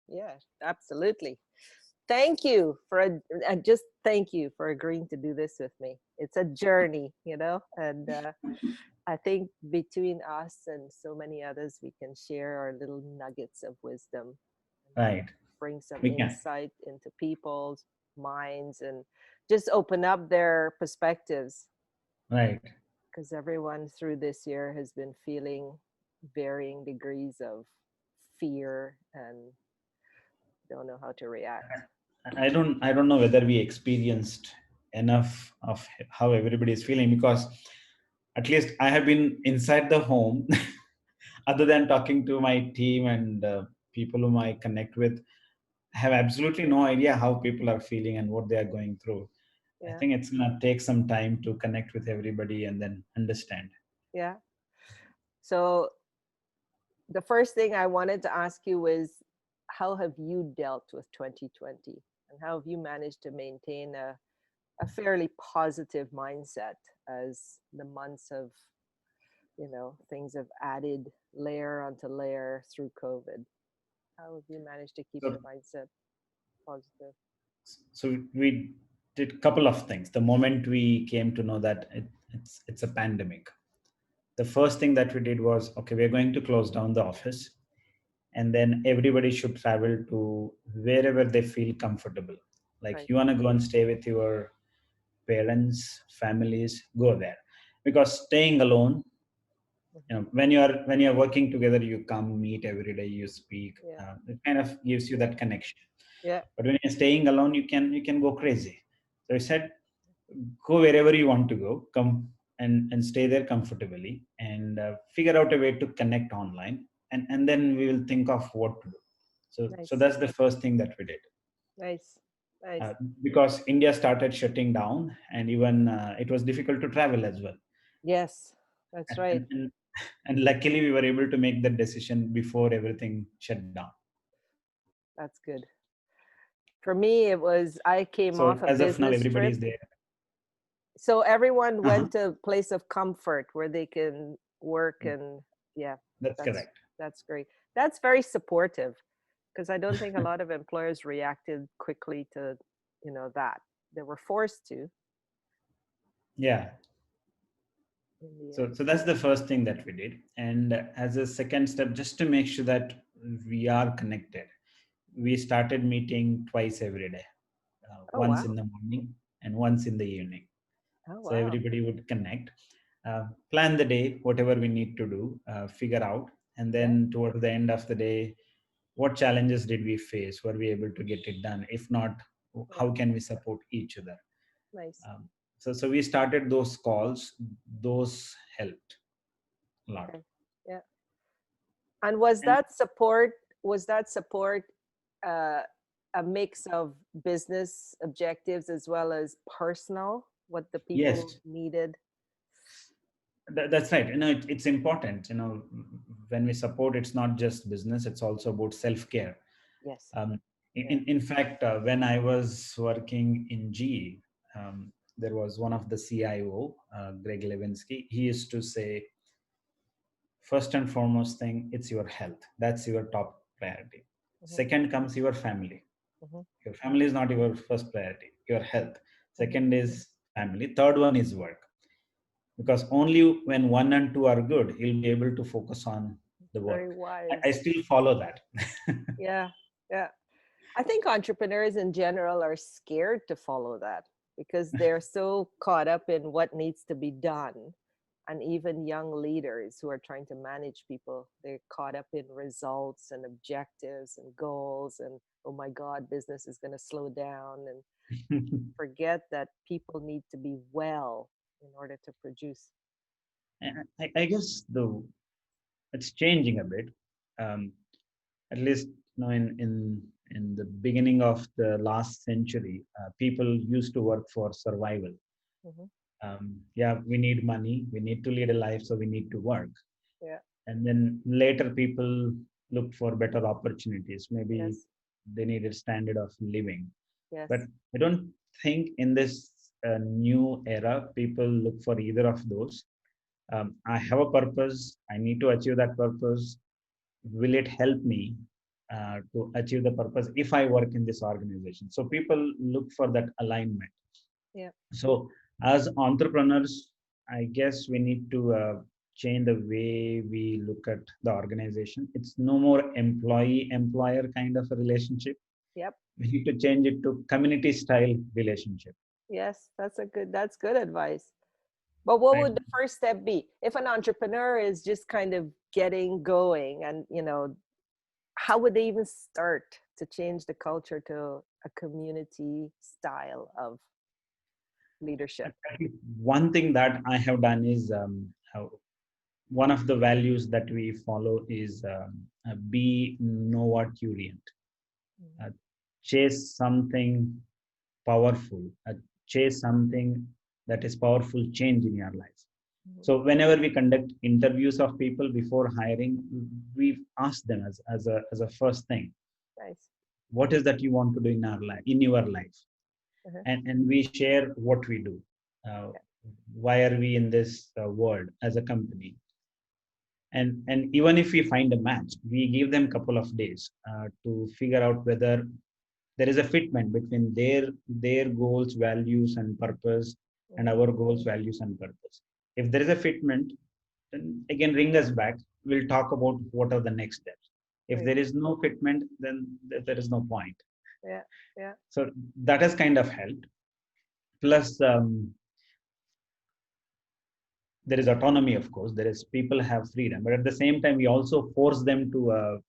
Yeah, absolutely. Thank you for just thank you for agreeing to do this with me. It's a journey, and I think between us and so many others, we can share our little nuggets of wisdom and Right. bring some We can. insight into people's minds and just open up their perspectives, Right. because everyone through this year has been feeling varying degrees of fear and don't know how to react. I don't know whether we experienced enough of how everybody is feeling, because at least I have been inside the home other than talking to my team and people whom I connect with. I have absolutely no idea how people are feeling and what they are going through. I Yeah, think it's going to take some time to connect with everybody and then understand. yeah. So the first thing I wanted to ask you was, how have you dealt with 2020, and how have you managed to maintain a fairly positive mindset as the months of, things have added layer onto layer through COVID? How have you managed to keep your So, mindset positive? so we did a couple of things. The moment we came to know that it's a pandemic, the first thing that we did was, okay, we're going to close down the office, and then everybody should travel to wherever they feel comfortable. Like, Right. you want to go and stay with your parents, families, go there. Because staying alone, Hmm. when you're working together, you come, meet every day, you speak, Yeah. it kind of gives you that connection. Yeah. But when you're staying alone, you can go crazy. So I said, go wherever you want to go, come and stay there comfortably, and figure out a way to connect online, and then we will think of what to do. So Nice. that's the first thing that we did. Nice. uh, Nice. because India started shutting down, and even it was difficult to travel as well. Yes, that's and, right. and, and, and luckily we were able to make that decision before everything shut down. That's good. For me, it was, I came So off a as of now, business everybody trip. is there. So everyone Uh-huh. went to a place of comfort where they can work, and yeah, That's that's correct. that's great. That's very supportive, because I don't think a lot of employers reacted quickly to, that. They were forced to Yeah. in the So, end. so that's the first thing that we did. And as a second step, just to make sure that we are connected, we started meeting twice every day, Oh once wow. in the morning and once in the evening. Oh So wow. everybody would connect, plan the day, whatever we need to do, figure out. And Yeah. then towards the end of the day, what challenges did we face? Were we able to get it done? If not, Yeah. how can we support each other? Nice. So we started those calls. Those helped a lot. Okay. Yeah. And was that support uh, a mix of business objectives as well as personal, what the people Yes, needed? that's right. It's important. When we support, it's not just business; it's also about self-care. Yes. Um, Yeah. in fact, when I was working in GE, there was one of the CIO, Greg Levinsky. He used to say, first and foremost thing, it's your health. That's your top priority. Hmm. Second comes your family. Hmm. Your family is not your first priority. Your health. Hmm. Second is family. Third one is work. Because only when one and two are good, you'll be able to focus on the Very work. I wise. still follow that. Yeah. Yeah. I think entrepreneurs in general are scared to follow that because they're so caught up in what needs to be done. And even young leaders who are trying to manage people, they're caught up in results and objectives and goals. And oh my God, business is going to slow down, and forget that people need to be well in order to produce. I guess though it's changing a bit. Um, at least in the beginning of the last century, people used to work for survival. Hmm. Yeah, we need money, we need to lead a life, so we need to work. Yeah. And then later, people looked for better opportunities. Maybe Yes. they needed standard of living. But Yes. I don't think in this new era, people look for either of those. I have a purpose. I need to achieve that purpose. Will it help me? to achieve the purpose if I work in this organization. So people look for that alignment. Yeah. So as entrepreneurs, I guess we need to change the way we look at the organization. It's no more employee employer kind of a relationship. Yep. We need to change it to community style relationship. Yes, that's good advice. But what Right. would the first step be if an entrepreneur is just kind of getting going, and how would they even start to change the culture to a community style of leadership? One thing that I have done is one of the values that we follow is be know what you orient. Uh, chase something powerful. Chase something that is powerful change in your life. Mhm. So whenever we conduct interviews of people before hiring, we ask them as a first thing, Nice. what is that you want to do in our life, in your life, Uh-huh. and we share what we do. Uh, Yeah. why are we in this world as a company? And even if we find a match, we give them a couple of days to figure out whether there is a fitment between their goals, values, and purpose, and Mhm. our goals, values, and purpose. If there is a fitment, then again ring us back. We'll talk about what are the next steps. If Right. there is no fitment, then there is no point. Yeah. Yeah. So that has kind of helped. Plus, there is autonomy, of course. There is people have freedom, but at the same time, we also force them to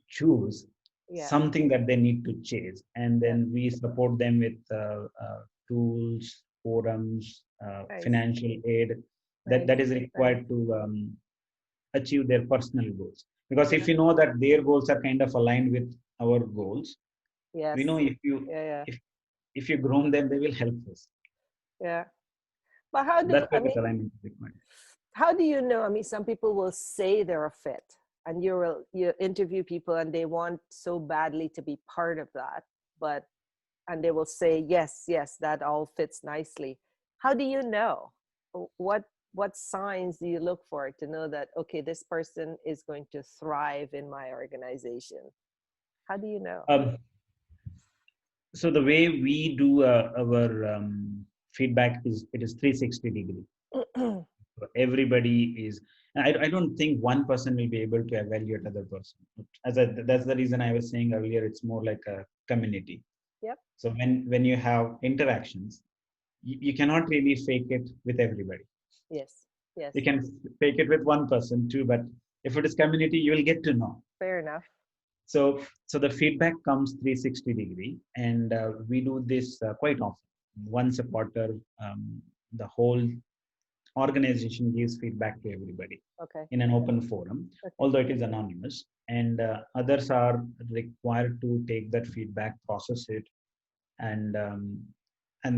choose Yeah. something that they need to chase, and Yeah. then we support them with tools, forums, Nice. financial aid that Nice. is Nice. required to achieve their personal goals. Because if Yeah. you know that their goals are kind of aligned with our goals, we know Yes. if you Yeah. Yeah. if you groom them, they will help us. Yeah. But how do That's I where this mean? alignment is required. How do you know? I mean, some people will say they're a fit, and you interview people, and they want so badly to be part of that, but and they will say yes, yes, that all fits nicely. How do you know? What signs do you look for to know that okay, this person is going to thrive in my organization? How do you know? Um, so the way we do our feedback is it is 360-degree. Everybody is, I don't think one person will be able to evaluate other person. That's the reason I was saying earlier, it's more like a community. Yep. So when you have interactions, you cannot really fake it with everybody. Yes. You Yes. can fake it with one person too, but if it is community, you will get to know. Fair enough. So the feedback comes 360-degree, and we do this quite often. Once a quarter, the whole organization gives feedback to everybody Okay. in an open forum, Okay. although it is anonymous, and others are required to take that feedback, process it, and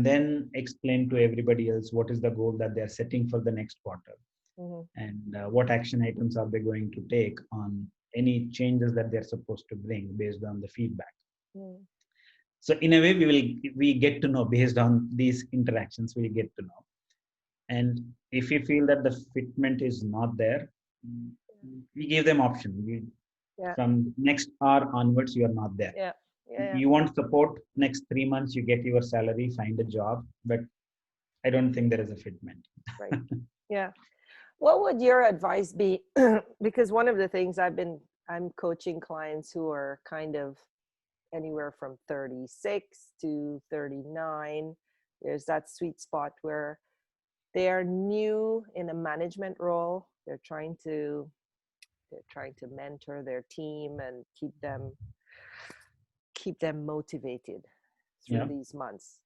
then explain to everybody else what is the goal that they are setting for the next quarter, Hmm. and what action items are they going to take on any changes that they're supposed to bring based on the feedback. Mm. So in a way, we get to know based on these interactions. We get to know, and if we feel that the fitment is not there, we give them option. Yeah. From next hour onwards, you are not there. Yeah. Yeah. You want support next 3 months, you get your salary, find a job, but I don't think there is a fitment. Right. Yeah. What would your advice be? Because one of the things I'm coaching clients who are kind of anywhere from 36 to 39. There's that sweet spot where they are new in a management role. They're trying to mentor their team and keep them motivated through Yeah. these months.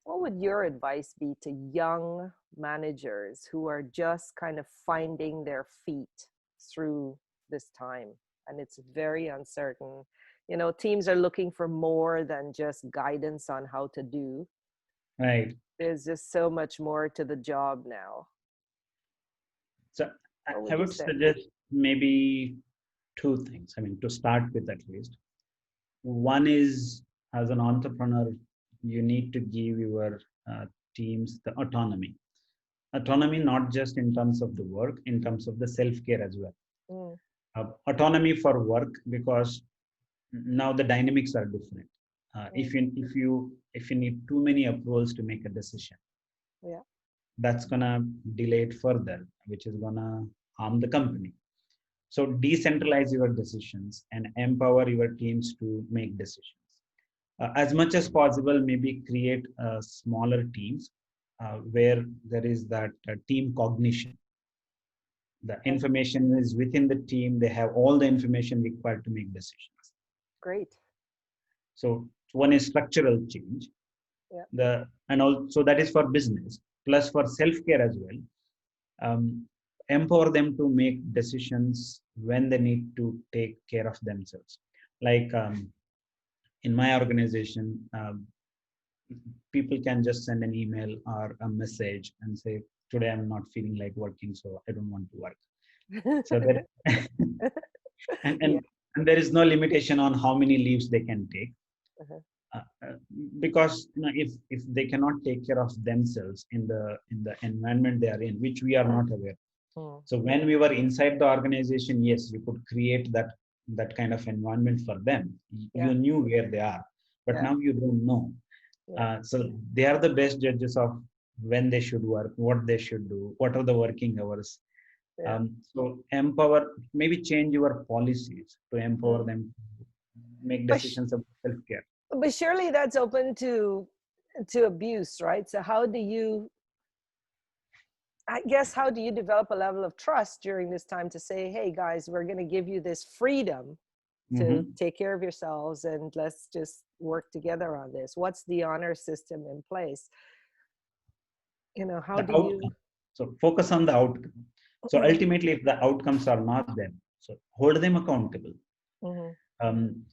What would your advice be to young managers who are just kind of finding their feet through this time? And it's very uncertain. Teams are looking for more than just guidance on how to do. Right. There's just so much more to the job now. So What I would you would say? suggest maybe two things. I mean, to start with, at least one is, as an entrepreneur, you need to give your teams the autonomy, not just in terms of the work, in terms of the self care as well. Mm, Autonomy for work, because now the dynamics are different. Mm. If you need too many approvals to make a decision, Yeah. that's gonna delay it further, which is gonna harm the company. So decentralize your decisions and empower your teams to make decisions. As much as possible, maybe create smaller teams where there is that team cognition. The Okay. information is within the team. They have all the information required to make decisions. Great. So one is structural change. Yeah. And also that is for business. Plus for self-care as well. Empower them to make decisions when they need to take care of themselves. Like in my organization, people can just send an email or a message and say, "Today I'm not feeling like working, so I don't want to work." So that and, Yeah. and and there is no limitation on how many leaves they can take. Uh-huh. uh, uh, because if they cannot take care of themselves in the environment they are in, which we are not aware. Mm. So when we were inside the organization, yes, you could create that kind of environment for them. You Yeah. knew where they are, but Yeah. now you don't know. Yeah. So they are the best judges of when they should work, what they should do, what are the working hours. Yeah. So empower, maybe change your policies to empower Mm. them to make But decisions about self-care. but surely that's open to abuse, right? So how do you, I guess, how do you develop a level of trust during this time to say, hey guys, we're going to give you this freedom to Mhm. take care of yourselves and let's just work together on this? What's the honor system in place? How The do you? outcome. So focus on the outcome. So ultimately, if the outcomes are not there, so hold them accountable. Mhm. Um,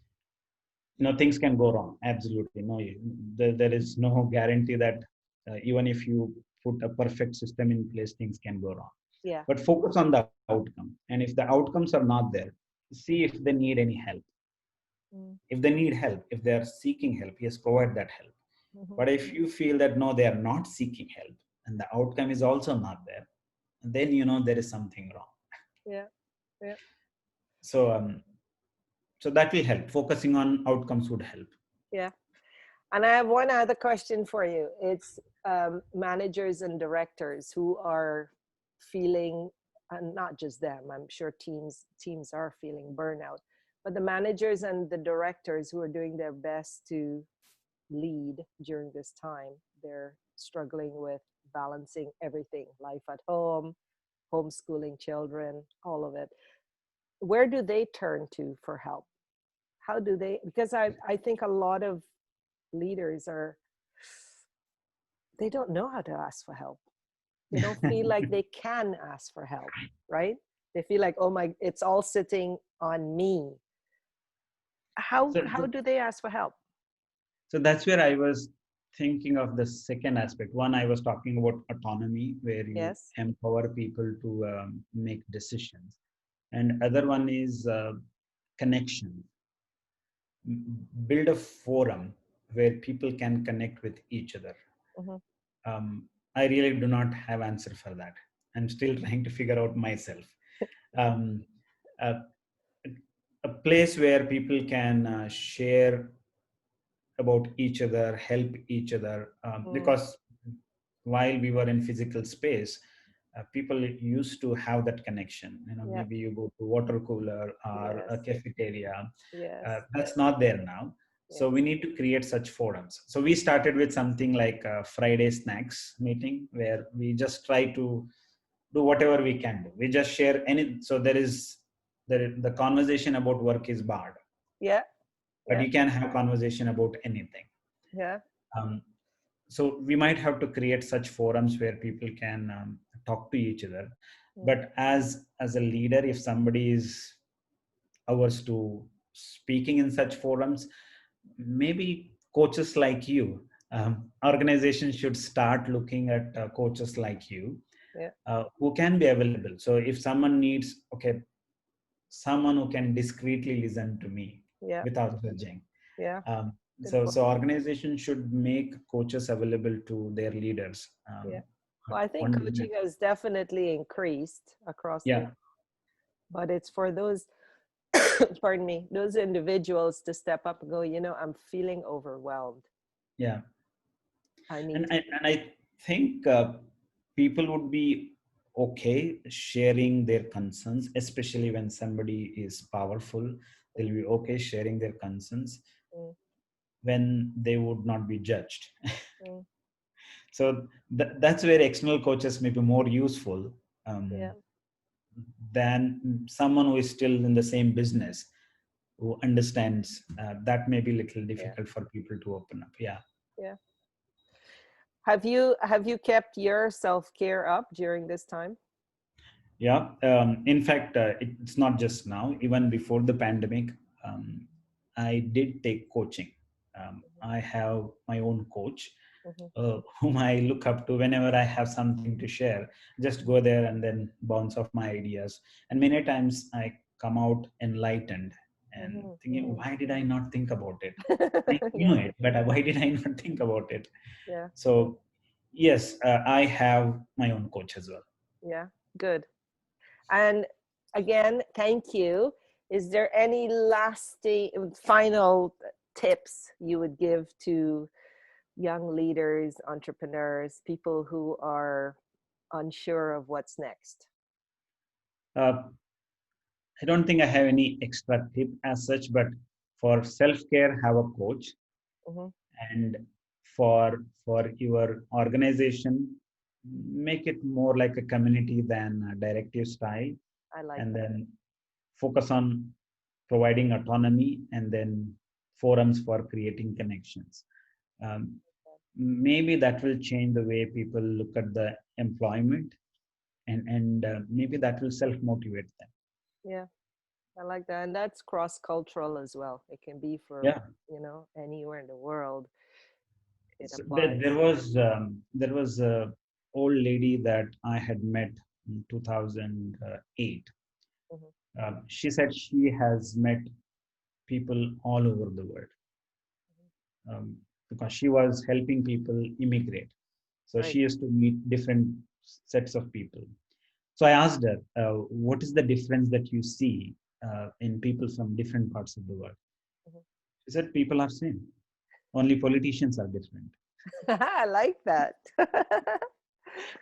Things can go wrong. Absolutely, no. There is no guarantee that even if you put a perfect system in place, things can go wrong. Yeah. But focus on the outcome, and if the outcomes are not there, see if they need any help. Mm. If they need help, if they are seeking help, yes, provide that help. Mhm. But if you feel that no, they are not seeking help, and the outcome is also not there, then there is something wrong. Yeah. Yeah. So so that will help. Focusing on outcomes would help. Yeah. And I have one other question for you. It's managers and directors who are feeling, and not just them, I'm sure teams are feeling burnout, but the managers and the directors who are doing their best to lead during this time. They're struggling with balancing everything, life at home, homeschooling children, all of it. Where do they turn to for help? How do they? Because I think a lot of leaders are, they don't know how to ask for help. They don't feel like they can ask for help, right? They feel like, oh my, it's all sitting on me. how so, how do they ask for help? so that's where I was thinking of the second aspect. One, I was talking about autonomy, where you Yes. empower people to make decisions, and other one is connection. Build a forum where people can connect with each other. Hmm. I really do not have answer for that. I'm still trying to figure out myself. Um, a, a place where people can share about each other, help each other, Mm. because while we were in physical space, people used to have that connection. Yeah. Maybe you go to water cooler or a Yes. cafeteria. Yes. That's not there now. Yeah. So we need to create such forums. So we started with something like a Friday snacks meeting, where we just try to do whatever we can do. We just share any. So the conversation about work is barred, Yeah. but Yeah. you can have conversation about anything. Yeah. Um, so we might have to create such forums where people can talk to each other. Mm. But as a leader, if somebody is averse to speaking in such forums, maybe coaches like you, organizations should start looking at coaches like you, Yeah. who can be available. So if someone needs, okay, someone who can discreetly listen to me Yeah. without judging. Yeah. um, Good so point. so organizations should make coaches available to their leaders. Yeah. At Well, I think one minute. coaching has definitely increased across the, Yeah. but it's for those. pardon me, those individuals to step up and go, I'm feeling overwhelmed. Yeah. I need And to. I think people would be okay sharing their concerns, especially when somebody is powerful. They'll Mm, be okay sharing their concerns mm, when they would not be judged. mm. So that's where external coaches may be more useful Yeah, um, than someone who is still in the same business, who understands that may be a little yeah, difficult for people to open up. Yeah. yeah. Have you kept your self-care up during this time? Yeah. In fact, it's not just now. Even before the pandemic, um, I did take coaching. I have my own coach Hmm. whom I look up to whenever I have something to share. Just go there and then bounce off my ideas. And many times I come out enlightened and Hmm. thinking, Hmm. why did I not think about it? I knew Yeah, it, but why did I not think about it? yeah, So, yes, I have my own coach as well. yeah. Good. And again, thank you. Is there any lasting, final tips you would give to young leaders, entrepreneurs, people who are unsure of what's next? Uh, I don't think I have any extra tip as such, but for self-care, have a coach, Hmm. and for your organization, make it more like a community than a directive style, I like and that. then focus on providing autonomy and then forums for creating connections. Um, Maybe that will change the way people look at the employment, and maybe that will self motivate them. Yeah, I like that. And that's cross cultural as well. It can be for, Yeah. anywhere in the world. It So applies. there was a old lady that I had met in 2008. Hmm. She said she has met people all over the world, um, because she was helping people immigrate. So Right. she used to meet different sets of people. So I asked her, "What is the difference that you see in people from different parts of the world?" Mhm. She said, "People are same. Only politicians are different." I like that.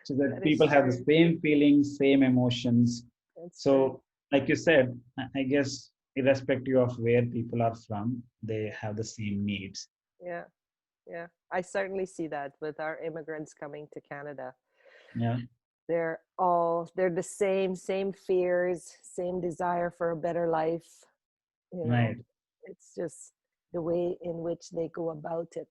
So that That is people have the true. same feelings, same emotions. That's So true. like you said, I guess irrespective of where people are from, they Mhm. have the same needs. Yeah, yeah. I certainly see that with our immigrants coming to Canada. Yeah. They're the same fears, same desire for a better life, you know. Right. It's just the way in which they go about it.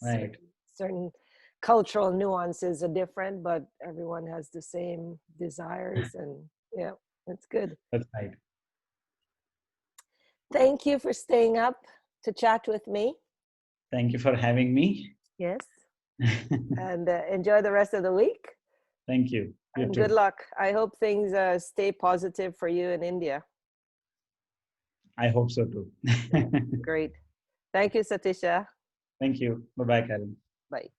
Right. Certain cultural nuances are different, but everyone has the same desires, and yeah, it's good. That's right. Thank you for staying up to chat with me. Thank you for having me. Yes, and enjoy the rest of the week. Thank you. You And good too. luck. I hope things stay positive for you in India. I hope so too. Yeah, great. Thank you, Satisha. Thank you. Bye bye, Karen. Bye.